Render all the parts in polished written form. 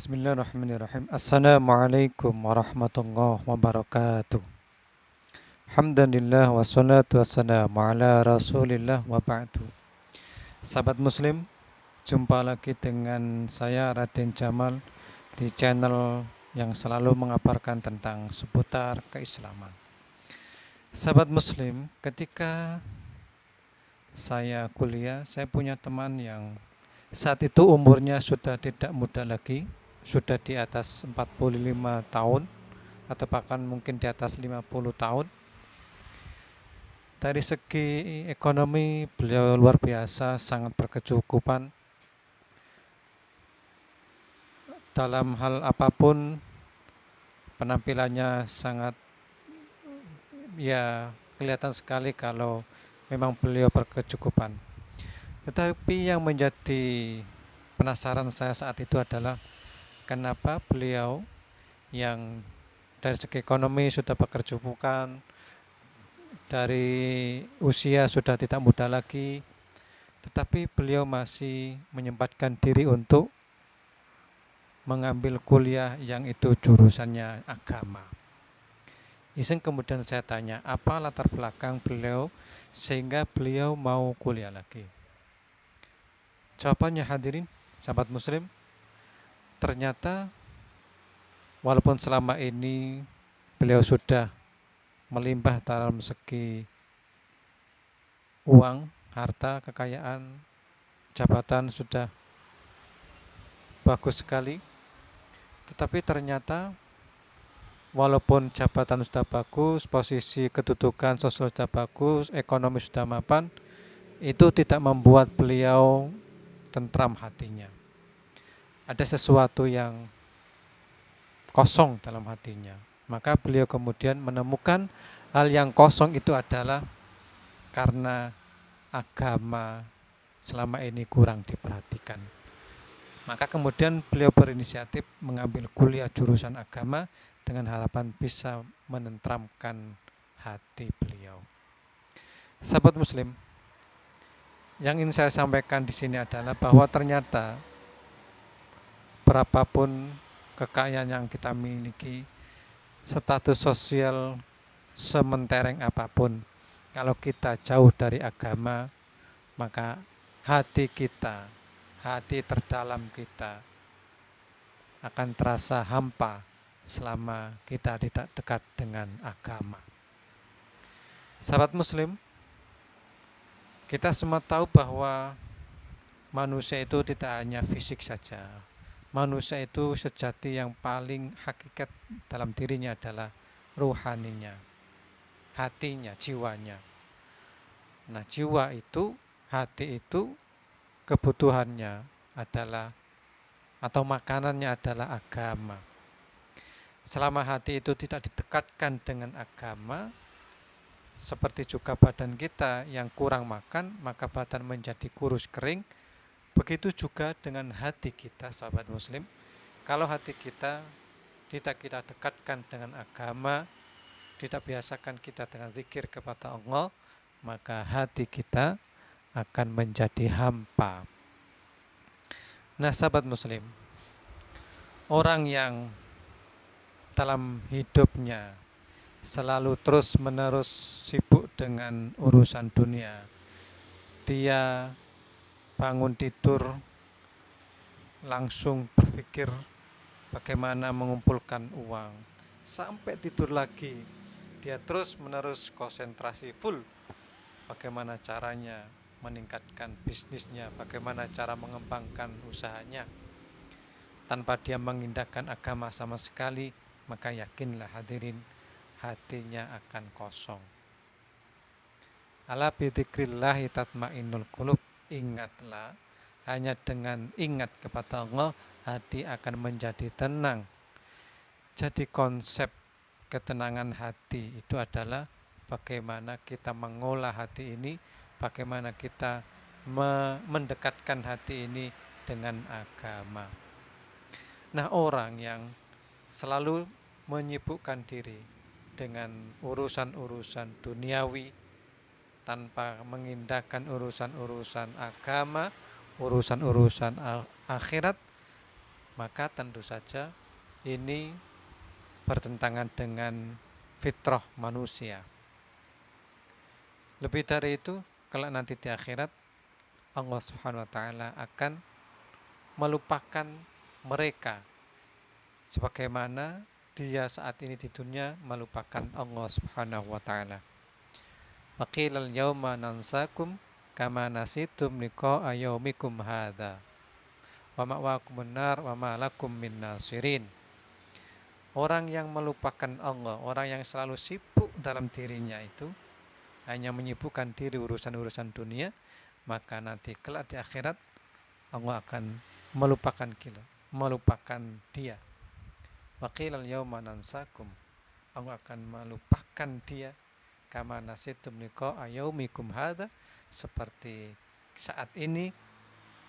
Bismillahirrahmanirrahim. Assalamualaikum warahmatullahi wabarakatuh. Alhamdulillah wassalatu wassalamu ala rasulillah wa ba'du. Sahabat muslim, jumpa lagi dengan saya Raden Jamal di channel yang selalu mengabarkan tentang seputar keislaman. Sahabat muslim, ketika saya kuliah, saya punya teman yang saat itu umurnya sudah tidak muda lagi, sudah di atas 45 tahun atau bahkan mungkin di atas 50 tahun. Dari segi ekonomi beliau luar biasa, sangat berkecukupan. Dalam hal apapun penampilannya sangat kelihatan sekali kalau memang beliau berkecukupan. Tetapi yang menjadi penasaran saya saat itu adalah kenapa beliau yang dari segi ekonomi sudah berkecukupan, dari usia sudah tidak muda lagi, tetapi beliau masih menyempatkan diri untuk mengambil kuliah yang itu jurusannya agama. Iseng kemudian saya tanya, apa latar belakang beliau sehingga beliau mau kuliah lagi? Jawabannya hadirin, sahabat muslim, ternyata walaupun selama ini beliau sudah melimpah dalam segi uang, harta, kekayaan, jabatan sudah bagus sekali, tetapi ternyata walaupun jabatan sudah bagus, posisi kedudukan sosial sudah bagus, ekonomi sudah mapan, itu tidak membuat beliau tentram hatinya. Ada sesuatu yang kosong dalam hatinya. Maka beliau kemudian menemukan hal yang kosong itu adalah karena agama selama ini kurang diperhatikan. Maka kemudian beliau berinisiatif mengambil kuliah jurusan agama dengan harapan bisa menentramkan hati beliau. Sahabat muslim, yang ingin saya sampaikan di sini adalah bahwa ternyata berapapun kekayaan yang kita miliki, status sosial sementereng apapun, kalau kita jauh dari agama, maka hati kita, hati terdalam kita akan terasa hampa selama kita tidak dekat dengan agama. Sahabat muslim, kita semua tahu bahwa manusia itu tidak hanya fisik saja. Manusia itu sejati yang paling hakikat dalam dirinya adalah ruhaninya, hatinya, jiwanya. Nah, jiwa itu, hati itu kebutuhannya adalah atau makanannya adalah agama. Selama hati itu tidak didekatkan dengan agama, seperti juga badan kita yang kurang makan, maka badan menjadi kurus kering. Begitu juga dengan hati kita, sahabat muslim. Kalau hati kita tidak kita dekatkan dengan agama, tidak biasakan kita dengan zikir kepada Allah, maka hati kita akan menjadi hampa. Nah, sahabat muslim, orang yang dalam hidupnya selalu terus-menerus sibuk dengan urusan dunia, dia bangun tidur langsung berpikir bagaimana mengumpulkan uang, sampai tidur lagi dia terus-menerus konsentrasi full bagaimana caranya meningkatkan bisnisnya, bagaimana cara mengembangkan usahanya, tanpa dia mengindahkan agama sama sekali, maka yakinlah hadirin, hatinya akan kosong. Ala bidzikrillahi tatmainnul qulub, ingatlah, hanya dengan ingat kepada Allah, hati akan menjadi tenang. Jadi konsep ketenangan hati itu adalah bagaimana kita mengolah hati ini, bagaimana kita mendekatkan hati ini dengan agama. Nah, orang yang selalu menyibukkan diri dengan urusan-urusan duniawi tanpa mengindahkan urusan-urusan agama, urusan-urusan akhirat, maka tentu saja ini bertentangan dengan fitrah manusia. Lebih dari itu, kelak nanti di akhirat Allah Subhanahu wa taala akan melupakan mereka sebagaimana dia saat ini di dunia melupakan Allah Subhanahu wa taala. Wa qilal yauma nansakum kama nasitum liqa'a yaumikum hadza wa ma'wakumun nar wa ma lakum min nasirin. Orang yang melupakan Allah, orang yang selalu sibuk dalam dirinya itu hanya menyibukkan diri urusan-urusan dunia, maka nanti kelak di akhirat Allah akan melupakan kita, melupakan dia. Wa qilal yauma nansakum, Allah akan melupakan dia kama nasitum liqa'a yaumikum hadza, seperti saat ini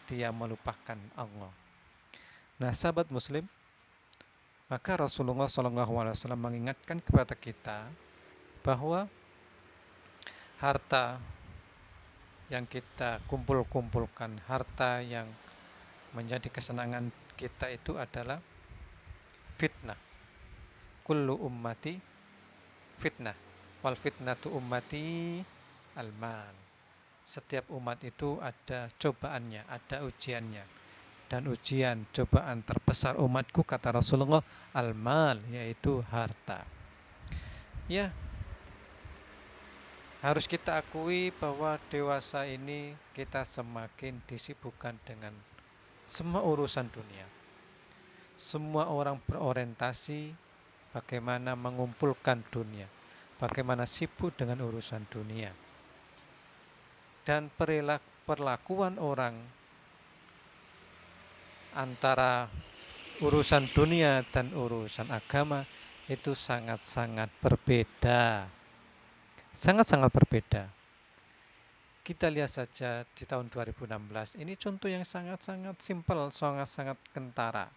dia melupakan Allah. Nah, sahabat muslim, maka Rasulullah SAW mengingatkan kepada kita bahwa harta yang kita kumpulkan, harta yang menjadi kesenangan kita itu adalah fitnah. Kullu ummati fitnah, wal fitnatu ummati al-mal. Setiap umat itu ada cobaannya, ada ujiannya. Dan ujian cobaan terbesar umatku, kata Rasulullah, al-mal, yaitu harta. Ya, harus kita akui bahwa dewasa ini kita semakin disibukkan dengan semua urusan dunia. Semua orang berorientasi bagaimana mengumpulkan dunia, bagaimana sibuk dengan urusan dunia. Dan perlakuan orang antara urusan dunia dan urusan agama itu sangat-sangat berbeda. Sangat-sangat berbeda. Kita lihat saja di tahun 2016, ini contoh yang sangat-sangat simpel, sangat-sangat kentara.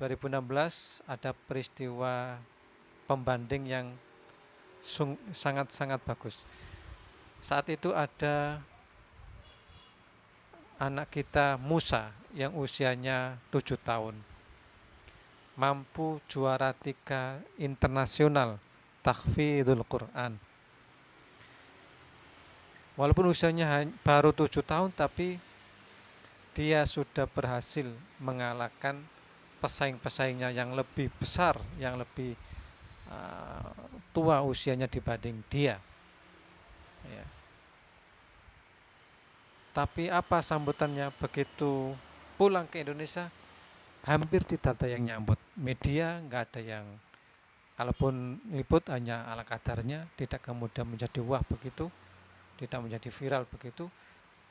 2016 ada peristiwa pembanding yang sangat-sangat bagus. Saat itu ada anak kita Musa yang usianya 7 tahun, mampu juara 3 internasional tahfidzul Quran. Walaupun usianya baru 7 tahun, tapi dia sudah berhasil mengalahkan pesaing-pesaingnya yang lebih besar, yang lebih tua usianya dibanding dia. Ya. Tapi apa sambutannya begitu pulang ke Indonesia? Hampir tidak ada yang nyambut. Media nggak ada yang, kalaupun liput hanya ala kadarnya, tidak kemudian menjadi wah begitu, tidak menjadi viral begitu,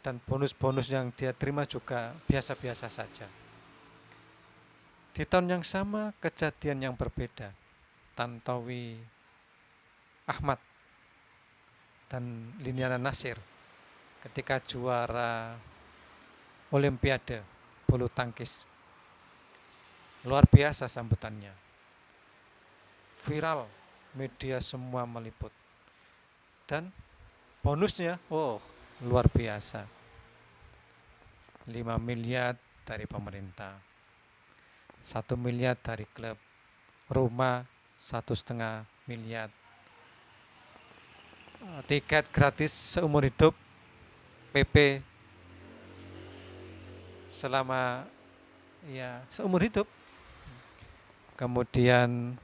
dan bonus-bonus yang dia terima juga biasa-biasa saja. Di tahun yang sama kejadian yang berbeda. Tantowi Ahmad dan Liliana Natsir ketika juara Olimpiade bulu tangkis, luar biasa sambutannya, viral, media semua meliput, dan bonusnya luar biasa, 5 miliar dari pemerintah, 1 miliar dari klub, rumah 1,5 miliar, tiket gratis seumur hidup, PP selama seumur hidup, kemudian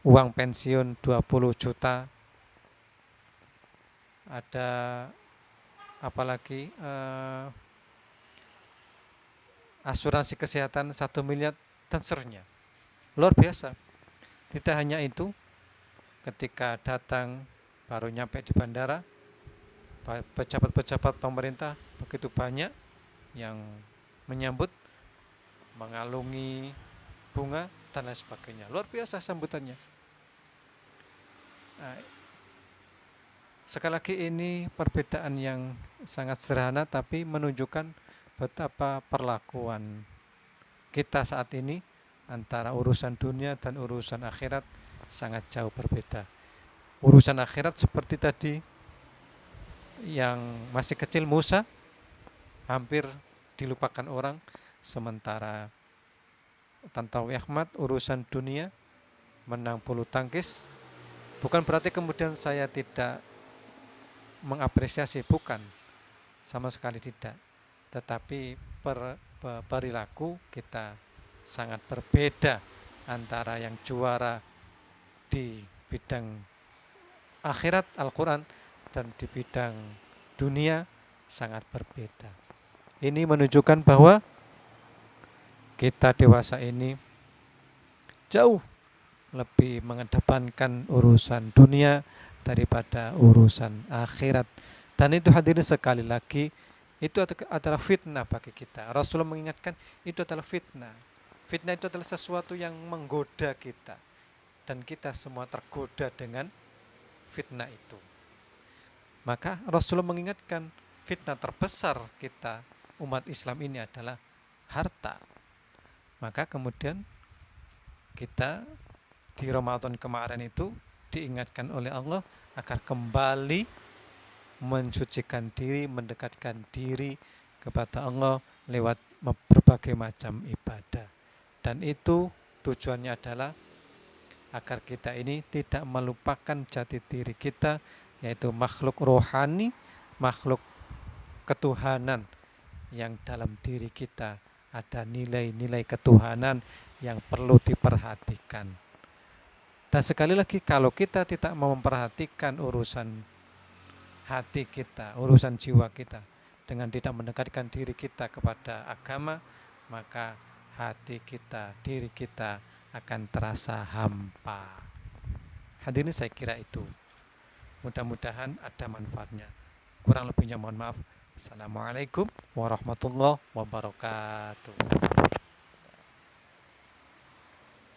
uang pensiun 20 juta, ada apalagi asuransi kesehatan 1 miliar dan seterusnya. Luar biasa. Tidak hanya itu, ketika datang baru nyampe di bandara, pejabat-pejabat pemerintah begitu banyak yang menyambut, mengalungi bunga dan lain sebagainya. Luar biasa sambutannya. Sekali lagi ini perbedaan yang sangat sederhana, tapi menunjukkan betapa perlakuan kita saat ini antara urusan dunia dan urusan akhirat sangat jauh berbeda. Urusan akhirat seperti tadi, yang masih kecil Musa hampir dilupakan orang, sementara Tantowi Ahmad urusan dunia, menang bulu tangkis, bukan berarti kemudian saya tidak mengapresiasi, bukan, sama sekali tidak. Tetapi perilaku kita sangat berbeda antara yang juara di bidang akhirat Al-Quran dan di bidang dunia sangat berbeda. Ini menunjukkan bahwa kita dewasa ini jauh lebih mengedepankan urusan dunia daripada urusan akhirat. Dan itu hadirin sekali lagi, itu adalah fitnah bagi kita. Rasulullah mengingatkan itu adalah fitnah. Fitnah itu adalah sesuatu yang menggoda kita, dan kita semua tergoda dengan fitnah itu. Maka Rasulullah mengingatkan fitnah terbesar kita umat Islam ini adalah harta. Maka kemudian kita di Ramadan kemarin itu diingatkan oleh Allah agar kembali mensucikan diri, mendekatkan diri kepada Allah lewat berbagai macam ibadah. Dan itu tujuannya adalah agar kita ini tidak melupakan jati diri kita, yaitu makhluk rohani, makhluk ketuhanan, yang dalam diri kita ada nilai-nilai ketuhanan yang perlu diperhatikan. Dan sekali lagi, kalau kita tidak mau memperhatikan urusan hati kita, urusan jiwa kita, dengan tidak mendekatkan diri kita kepada agama, maka hati kita, diri kita akan terasa hampa. Hadirin, saya kira itu. Mudah-mudahan ada manfaatnya. Kurang lebihnya mohon maaf. Assalamualaikum warahmatullahi wabarakatuh.